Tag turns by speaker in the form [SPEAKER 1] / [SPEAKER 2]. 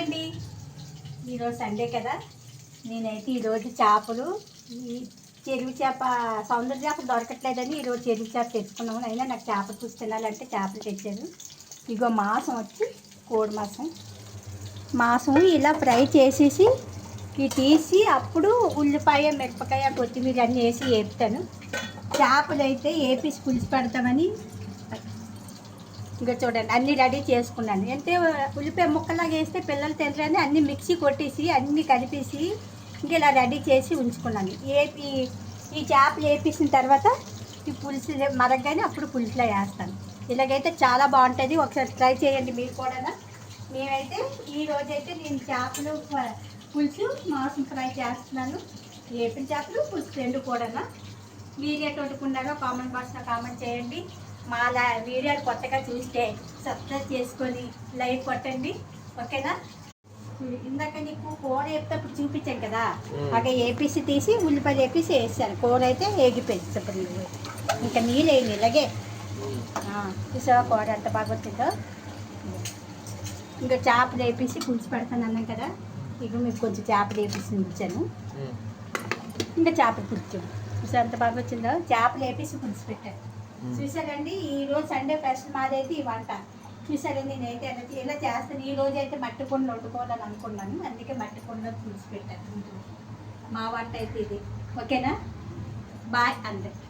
[SPEAKER 1] అండి, ఈరోజు సండే కదా. నేనైతే ఈరోజు చేపలు, ఈ చెరువు చేప, సముద్ర చేప దొరకట్లేదని ఈరోజు చెరువు చేప తెచ్చుకున్నాము. అయినా నాకు చేపలు పులుసు తినాలంటే చేపలు తెచ్చాను. ఇగో మాంసం వచ్చి కోడి మాంసం ఇలా ఫ్రై చేసేసి ఇవి తీసి అప్పుడు ఉల్లిపాయ, మిరపకాయ, కొత్తిమీర అన్నీ వేసి వేపుతాను. చేపలు అయితే వేపేసి పులుసు పెడతామని ఇంకా చూడండి అన్నీ రెడీ చేసుకున్నాను. అంటే ఉల్లిపాయ ముక్కలాగా వేస్తే పిల్లలు తినరని అన్నీ మిక్సీ కొట్టేసి అన్నీ కలిపేసి ఇంక ఇలా రెడీ చేసి ఉంచుకున్నాను. ఈ చేపలు వేపేసిన తర్వాత ఈ పులుసు మరగగానే అప్పుడు పులుసులో వేస్తాను. ఇలాగైతే చాలా బాగుంటుంది. ఒకసారి ట్రై చేయండి మీరు కూడా. మేమైతే ఈరోజైతే నేను చేపలు పులుసు, మాంసం ఫ్రై చేస్తున్నాను. వేపిన చేపలు పులుసు రెండు కూడా. మీరు ఎటు వండుకున్నారో కామెంట్ బాక్స్లో కామెంట్ చేయండి. మా వీడియోలు కొత్తగా చూస్తే సబ్స్క్రైబ్ చేసుకొని లైక్ కొట్టండి, ఓకేనా. ఇందాక నీకు కూర వేపుతప్పుడు చూపించాను కదా, అక్కడ ఏపీసీ తీసి ఉల్లిపాయలు వేపేసి వేసాను. కూర అయితే ఏగిపోయింది. ఇప్పుడు ఇంకా నీళ్ళు వేయండి ఇలాగే. చూసావా కూర ఎంత బాగా వచ్చిందో. ఇంకా చేపలు వేపేసి పులుసు పెడతాను అన్నాం కదా. ఇక మీకు కొంచెం చేపలు వేపేసి ఉంచాను. ఇంకా చేపలు పులుసు చూసా ఎంత బాగా వచ్చిందో. చేపలు వేపేసి పులుసు పెట్టాను. చూసారండి, ఈరోజు సండే స్పెషల్ మాదైతే ఈ వంట. చూసారండి, నేనైతే ఇలా చేస్తాను. ఈ రోజు అయితే మట్టి కుండలు వండుకోవాలని అనుకున్నాను, అందుకే మట్టి కుండలో పులుసు పెట్టాను. మా వంట అయితే ఇది, ఓకేనా. బాయ్ అందరు.